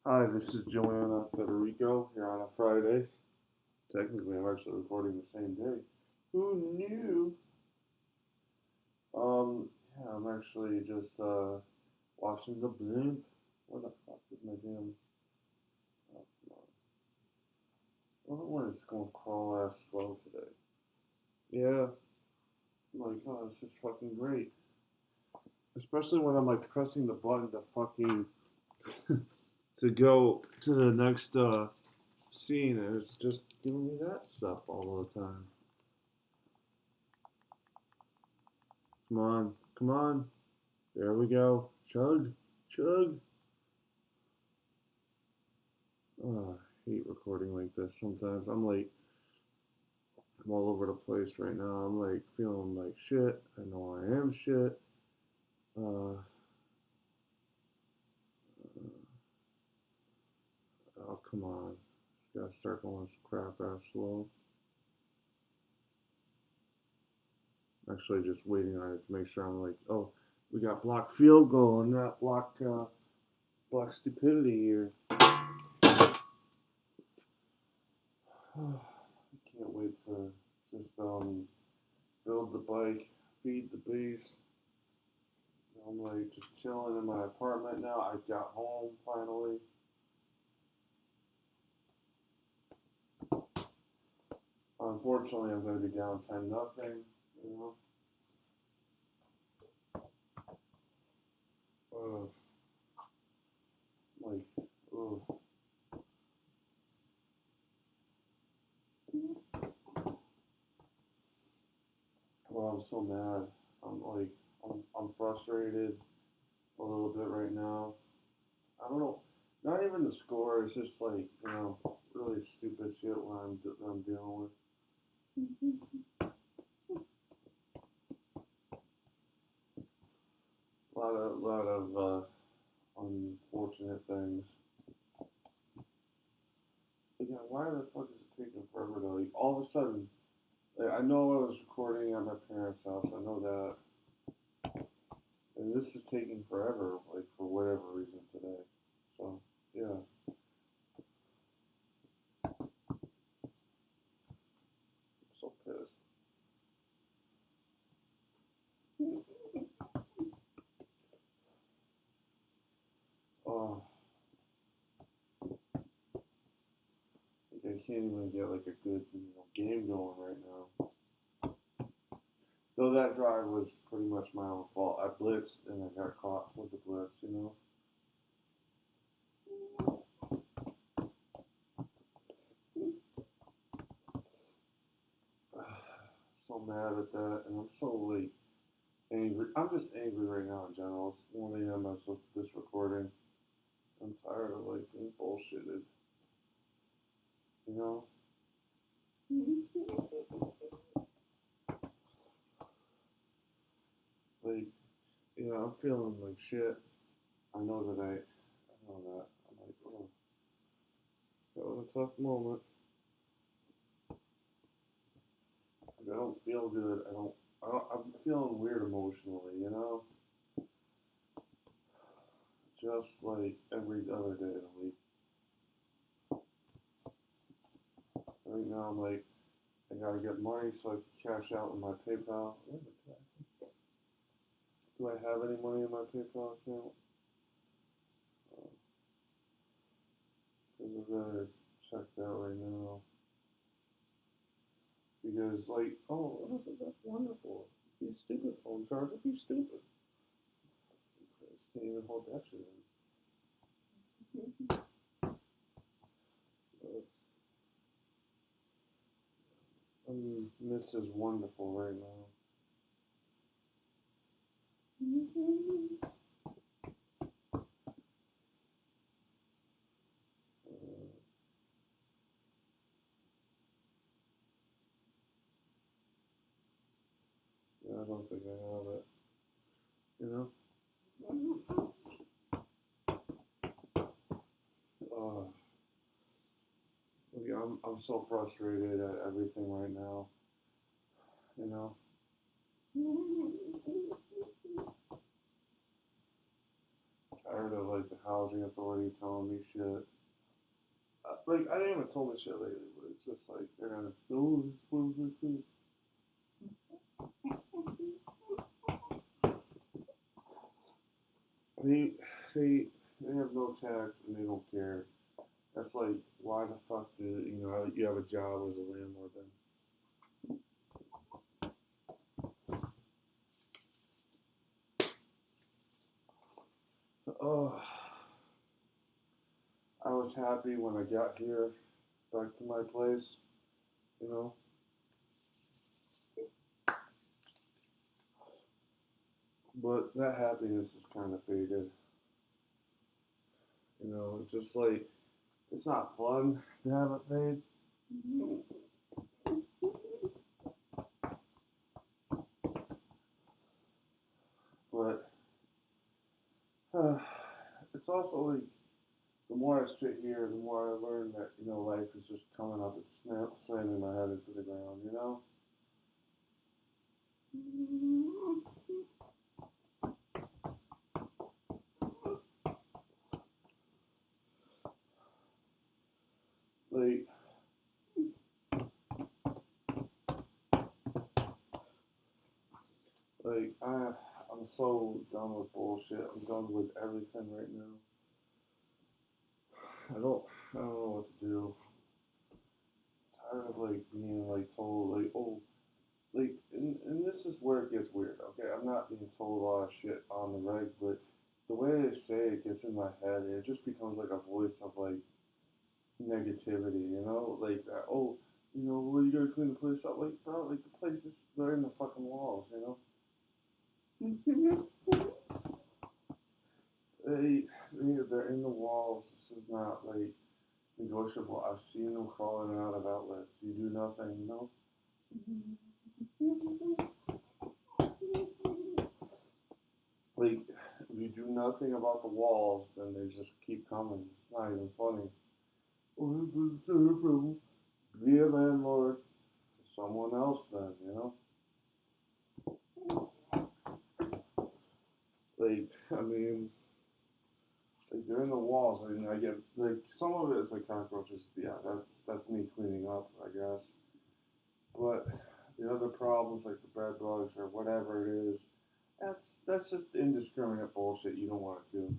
Hi, this is Joanna Federico here on a Friday. Technically, I'm actually recording the same day. Who knew? Yeah, I'm actually just watching the blimp. Where the fuck is my damn? Oh, come on. I don't know when it's gonna crawl ass slow today. Yeah, I'm like, oh, this is fucking great. Especially when I'm like pressing the button to fucking to go to the next scene, and it's just giving me that stuff all the time. Come on, come on. There we go. Chug, chug. Oh, I hate recording like this sometimes. I'm all over the place right now. I'm like feeling like shit. I know I am shit. Uh, oh, come on. It's gotta start going crap ass slow. I'm actually just waiting on it to make sure I'm like, oh, we got block field goal and not block stupidity here. I can't wait to just build the bike, feed the beast. I'm like just chilling in my apartment now. I got home finally. Unfortunately, I'm going to be down 10-0. You know, uh, like, ugh. Well, I'm so mad. I'm like, I'm frustrated a little bit right now. I don't know. Not even the score. It's just like really stupid shit what I'm dealing with. A lot of unfortunate things. Again, why the fuck is it taking forever to like all of a sudden? Like, I know I was recording at my parents' house. I know that, and this is taking forever, like for whatever reason today. So yeah, I'm so pissed. Oh, like I can't even get like a good game going right now. Though that drive was pretty much my own fault. I blitzed and I got caught with the blitz. So mad at that, and I'm so like angry. I'm just angry right now in general. It's 1 a.m. as of this recording. I'm tired of like being bullshitted. You know. Like, yeah, I'm feeling like shit. I know that I know that. I'm like, oh, that was a tough moment. 'Cause I don't feel good. I'm feeling weird emotionally. Just like every other day of the week. Right now, I'm like, I gotta get money so I can cash out in my PayPal. Do I have any money in my PayPal account? Because I better check that right now. Because, like, oh, that's wonderful. Be stupid, phone charger. Be stupid. Can't even hold that shit in. This is wonderful right now. Yeah, I don't think I have it. You know? Uh, yeah, I'm so frustrated at everything right now. You know? Tired of like the housing authority telling me shit. Like I ain't even told me shit lately, but it's just like they're gonna oh this one this thing. They they have no tax and they don't care. That's like why the fuck do you have a job as a landlord then? Oh, I was happy when I got here back to my place, you know. But that happiness is kind of faded. It's just like it's not fun to have it fade. But it's also like the more I sit here, the more I learn that life is just coming up and slamming my head into the ground. Like I'm so done with bullshit. I'm done with everything right now. I don't I don't know what to do. I'm tired of like being like told like oh like and this is where it gets weird. Okay, I'm not being told a lot of shit on the reg, but the way they say it gets in my head, and it just becomes like a voice of like negativity. Like oh well you gotta clean the place up. Like bro, like the place is they're in the fucking walls. They're in the walls. This is not like negotiable. I've seen them crawling out of outlets. You do nothing. Like if you do nothing about the walls, then they just keep coming. It's not even funny. Be a landlord for someone else then. Like I mean, like they're in the walls. I mean, I get like some of it is like cockroaches. Yeah, that's me cleaning up, I guess. But the other problems like the bed bugs or whatever it is, that's just indiscriminate bullshit you don't want to do.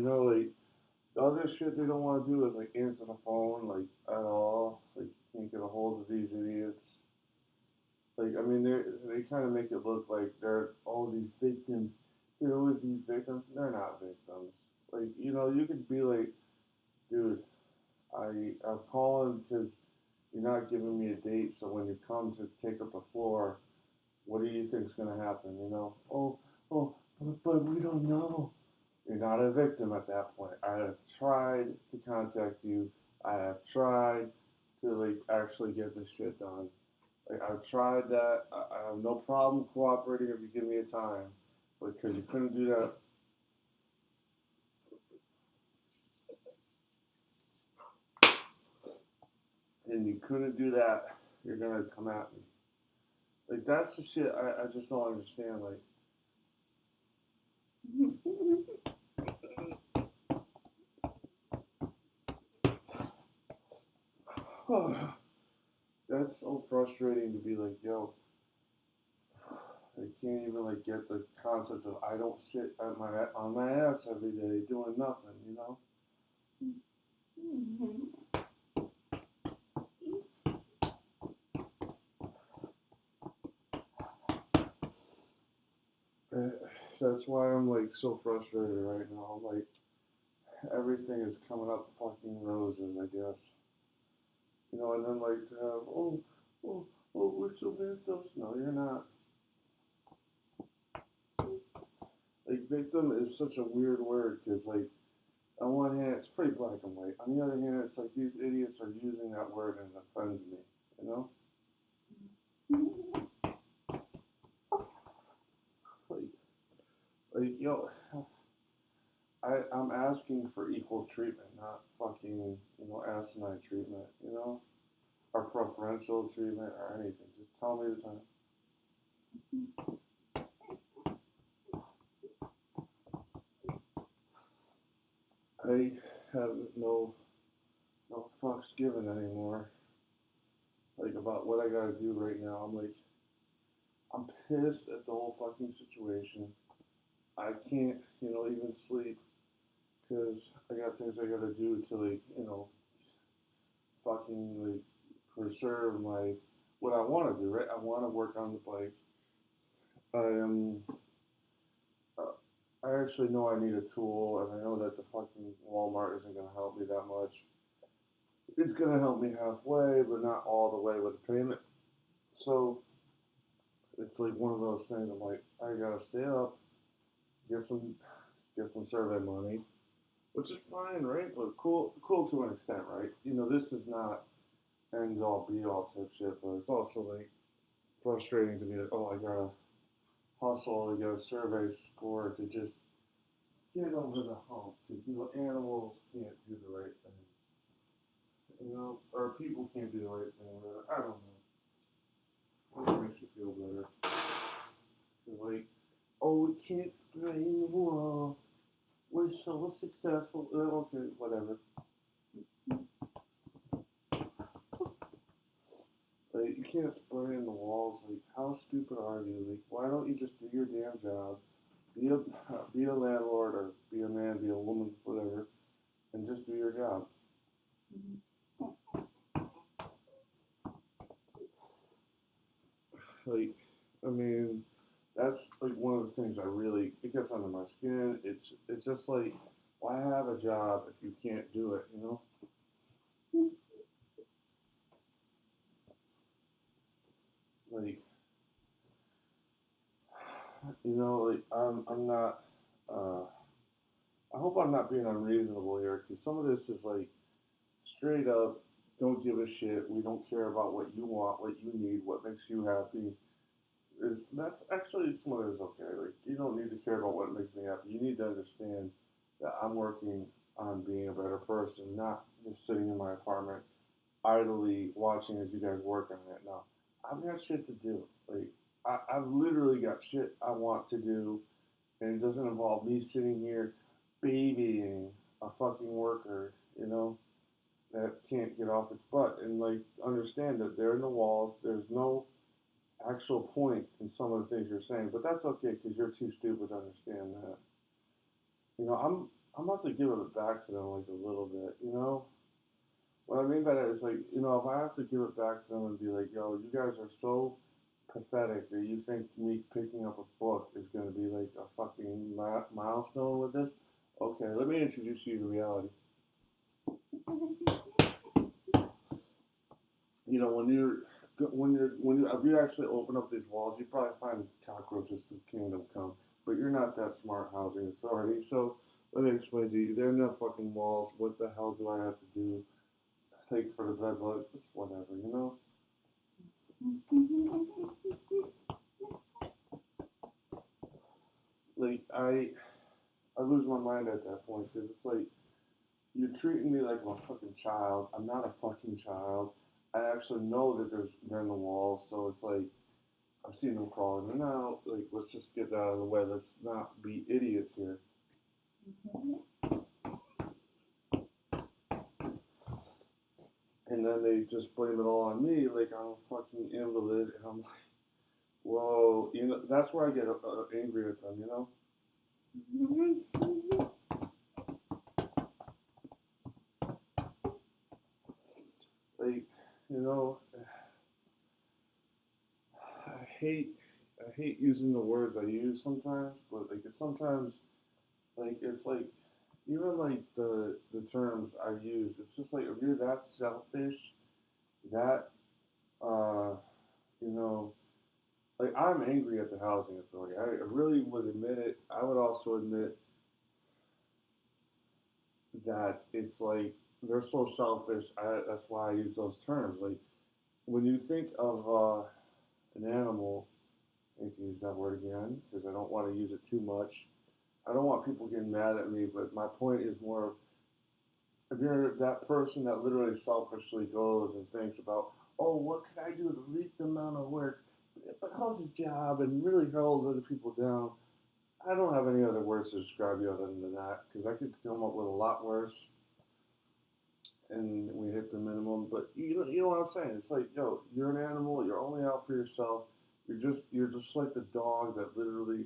Like the other shit they don't want to do is like answer the phone like at all. Like you can't get a hold of these idiots. Like I mean they kind of make it look like they're all these victims. They're always these victims. They're not victims. Like you could be like, dude, I'm calling because you're not giving me a date. So when you come to take up the floor, what do you think's gonna happen? But we don't know. You're not a victim at that point. I have tried to contact you. I have tried to like actually get this shit done. Like I've tried that. I have no problem cooperating if you give me a time, but because you couldn't do that, and you couldn't do that, you're gonna come at me. Like that's the shit I just don't understand. Like that's so frustrating to be like, yo, I can't even like get the concept of I don't sit at on my ass every day doing nothing. Uh, That's why I'm like so frustrated right now. Like everything is coming up fucking roses, I guess. And then like oh, we're so victims. No, you're not. Like victim is such a weird word because like on one hand it's pretty black and white. On the other hand, it's like these idiots are using that word and it offends me. You know? Like yo, I'm asking for equal treatment, not fucking asinine treatment. Or preferential treatment or anything. Just tell me the time. I have no fucks given anymore. Like about what I gotta do right now. I'm pissed at the whole fucking situation. I can't, even sleep because I got things I gotta do to fucking preserve my what I want to do. Right? I want to work on the bike. I am. Uh, I actually know I need a tool, and I know that the fucking Walmart isn't gonna help me that much. It's gonna help me halfway, but not all the way with the payment. So it's like one of those things. I'm like, I gotta stay up, get some, get some survey money, which is fine, right? But cool to an extent, right? This is not end all be all type shit, but it's also like frustrating to be like, oh, I gotta hustle to get a survey score to just get over the hump because animals can't do the right thing, or people can't do the right thing. I don't know. It makes you feel better. It's like, oh, we can't spray in the wall. We're so successful. Okay, whatever. Like, you can't spray in the walls. Like, how stupid are you? Like, why don't you just do your damn job? Be a landlord or be a man, be a woman, whatever, and just do your job. Like, I mean, that's like one of the things it gets under my skin. It's just like, why have a job if you can't do it? Like, like I'm not. Uh, I hope I'm not being unreasonable here, because some of this is like straight up, don't give a shit. We don't care about what you want, what you need, what makes you happy. That's actually some of it is okay. Like, you don't need to care about what makes me happy. You need to understand that I'm working on being a better person, not just sitting in my apartment idly watching as you guys work on it. No, I've got shit to do. Like, I've literally got shit I want to do, and it doesn't involve me sitting here babying a fucking worker, that can't get off its butt. And like, understand that they're in the walls. There's no actual point in some of the things you're saying, but that's okay because you're too stupid to understand that. I'm about to give it back to them like a little bit. What I mean by that is like, if I have to give it back to them and be like, yo, you guys are so pathetic that you think me picking up a book is going to be like a fucking milestone with this. Okay, let me introduce you to reality. When you if you actually open up these walls, you probably find cockroaches to kingdom come. But you're not that smart, housing authority. So let me explain to you. They're in the fucking walls. What the hell do I have to do? Take for the bed bugs? It's whatever. Like, I lose my mind at that point because it's like you're treating me like I'm a fucking child. I'm not a fucking child. I actually know that they're in the walls, so it's like I'm seeing them crawling in and out. Like, let's just get that out of the way. Let's not be idiots here. And then they just blame it all on me, like I'm a fucking invalid, and I'm like, whoa, that's where I get angry at them. Like, you know, I hate, I hate using the words I use sometimes, but like sometimes, like it's like even like the terms I use, it's just like if you're that selfish, that uh, you know, like I'm angry at the housing authority. I really would admit it. I would also admit that it's like they're so selfish. That's why I use those terms. Like when you think of an animal, I hate to use that word again because I don't want to use it too much. I don't want people getting mad at me, but my point is more if you're that person that literally selfishly goes and thinks about, oh, what can I do to least amount of work, but how's the job, and really hold other people down. I don't have any other words to describe you other than that because I could come up with a lot worse, and we hit the minimum. But you know what I'm saying? It's like, yo, you're an animal. You're only out for yourself. You're just like the dog that literally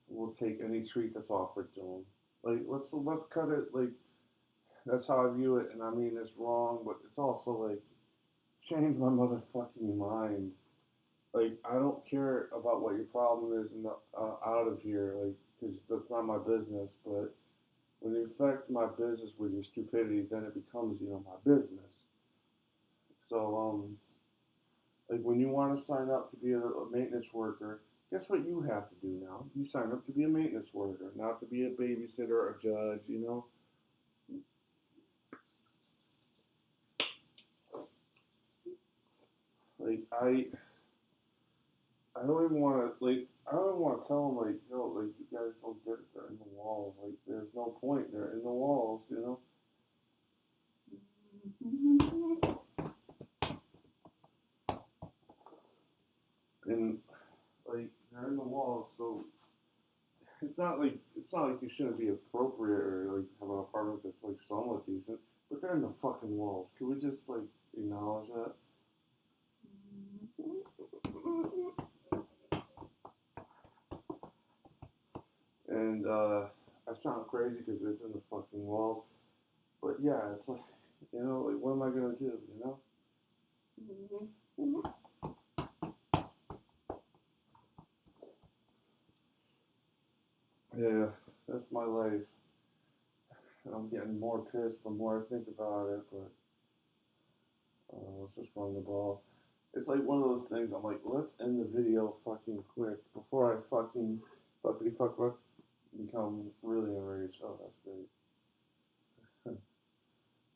will take any treat that's offered to him. Like let's cut it. Like that's how I view it, and I mean it's wrong, but it's also like change my motherfucking mind. Like I don't care about what your problem is and out of here, like because that's not my business. But when you affect my business with your stupidity, then it becomes my business. So like when you want to sign up to be a maintenance worker, guess what you have to do now? You sign up to be a maintenance worker, not to be a babysitter or a judge. Like I don't even want to I don't even want to tell them like yo like you guys don't get it. They're in the walls. Like there's no point. They're in the walls. And like they're in the walls, so it's not like you shouldn't be appropriate or like have an apartment that's like somewhat decent, but they're in the fucking walls. Can we just like acknowledge that? And I sound crazy because it's in the fucking walls, but yeah, it's like like what am I gonna do? Yeah, that's my life. And I'm getting more pissed the more I think about it, but let's just run the ball. It's like one of those things. I'm like, let's end the video fucking quick before I fuck become really enraged. Oh, that's great.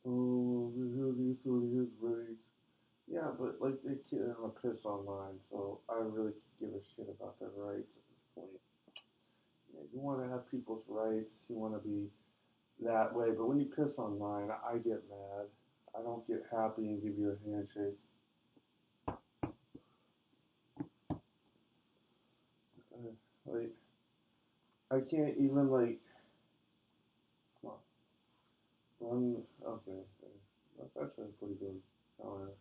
Oh, his rights. Yeah, but like they can't piss online, so I really give a shit about their rights at this point. Yeah, you want to have people's rights. You want to be that way, but when you piss online, I get mad. I don't get happy and give you a handshake. Like I can't even like run. Okay, that's actually pretty good. However,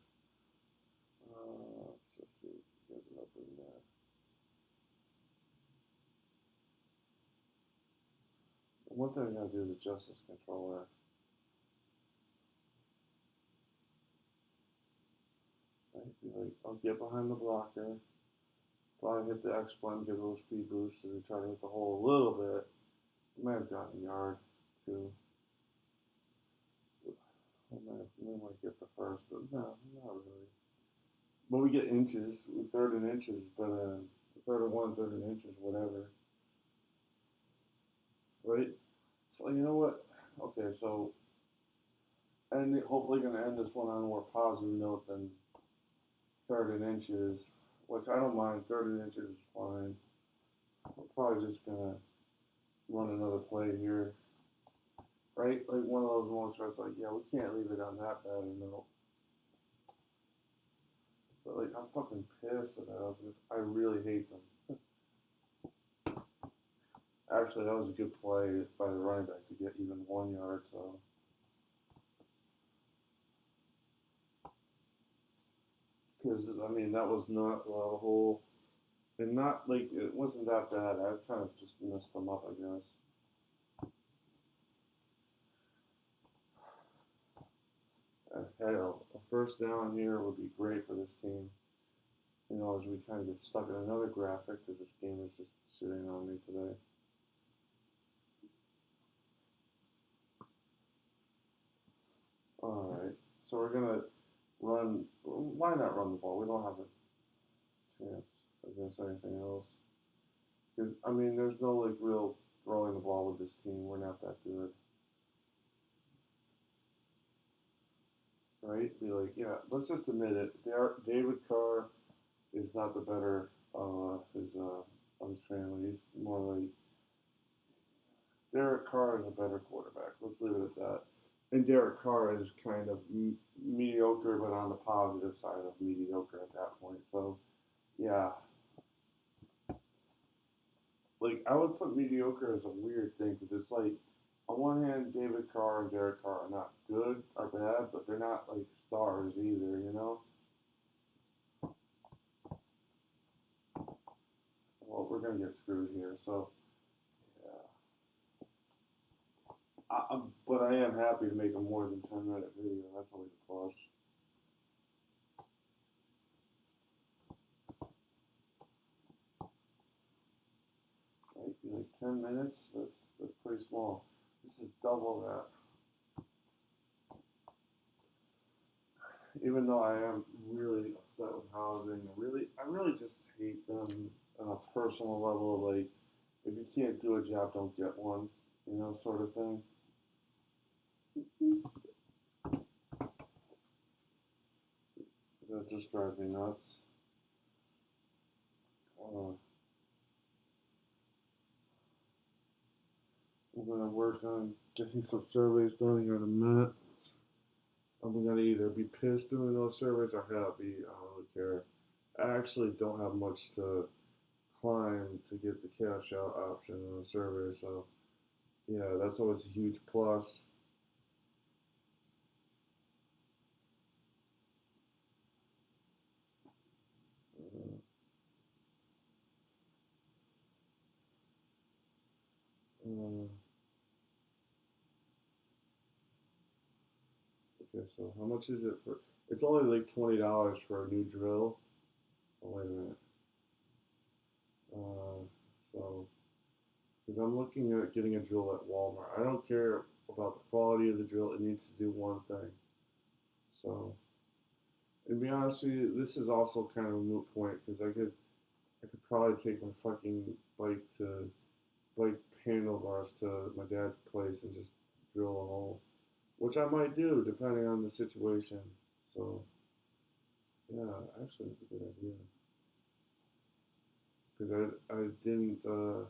let's just see. Get it up in there. One thing I gotta do is adjust this controller. Right? Be like, I'll get behind the blocker. Probably hit the X button, give it a little speed boost, so we try to hit the hole a little bit. We might have gotten a yard too. We might get the first, but no, not really. But we get inches. We third and inches, but third and one, third and inches, whatever. Right? So you know what? Okay, so and hopefully gonna end this one on a more positive note than third and inches, which I don't mind. Third and inches is fine. We're probably just gonna run another play here, right? Like one of those moments where it's like, yeah, we can't leave it on that bad a note. But like, I'm fucking pissed at that. I really hate them. Actually, that was a good play by the running back to get even 1 yard. So, because I mean, that was not a whole, and not like it wasn't that bad. I kind of just messed them up, I guess. Hell, a first down here would be great for this team. As we kind of get stuck in another graphic because this game is just shitting on me today. All right, so we're gonna run. Why not run the ball? We don't have a chance against anything else. Because I mean, there's no like real throwing the ball with this team. We're not that good, right? Be like, yeah, let's just admit it. David Carr is not the better of his family. He's more like Derek Carr is a better quarterback. Let's leave it at that. And Derek Carr is kind of mediocre, but on the positive side of mediocre at that point. So, yeah, like I would put mediocre as a weird thing because it's like on one hand David Carr and Derek Carr are not good or bad, but they're not like stars either, you know. Well, we're gonna get screwed here, so yeah. But I am happy to make a more than 10-minute video. That's always a plus. Right, like 10 minutes. That's pretty small. This is double that. Even though I am really upset with housing, I really just hate them on a personal level. Like, if you can't do a job, don't get one, you know, sort of thing. That just drives me nuts. Uh, I'm gonna work on getting some surveys done here in a minute. I'm gonna either be pissed doing those surveys or happy. I don't really care. I actually don't have much to climb to get the cash out option on the survey, so yeah, that's always a huge plus. Uh, uh, okay, so how much is it for? It's only like $20 for a new drill. Oh, wait a minute. Uh, so, because I'm looking at getting a drill at Walmart. I don't care about the quality of the drill. It needs to do one thing. So, to be honest with you, this is also kind of a moot point because I could probably take my fucking bike handlebars to my dad's place and just drill a hole, which I might do depending on the situation. So yeah, actually, it's a good idea because I didn't. Um,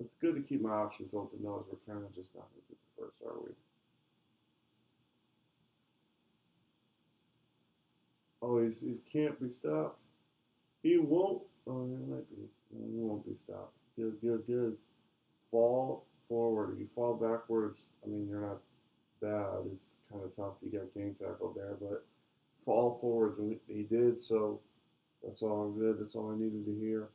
it's good to keep my options open though, as we're kind of just not gonna do the first, are we? Oh, he can't be stopped. He won't. Oh, he might be. No, he won't be stopped. Good, good, good. Fall forward. If you fall backwards, I mean, you're not bad. It's kind of tough to get gang tackled there, but fall forwards, and he did. So that's all good. That's all I needed to hear.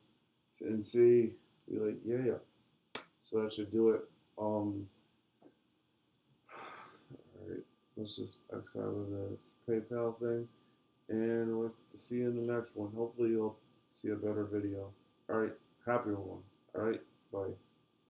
And see, be like, yeah, yeah. So that should do it. All right. Let's just X out of the PayPal thing, and we'll see you in the next one. Hopefully, you'll see a better video. All right. Happy one. All right. Bye.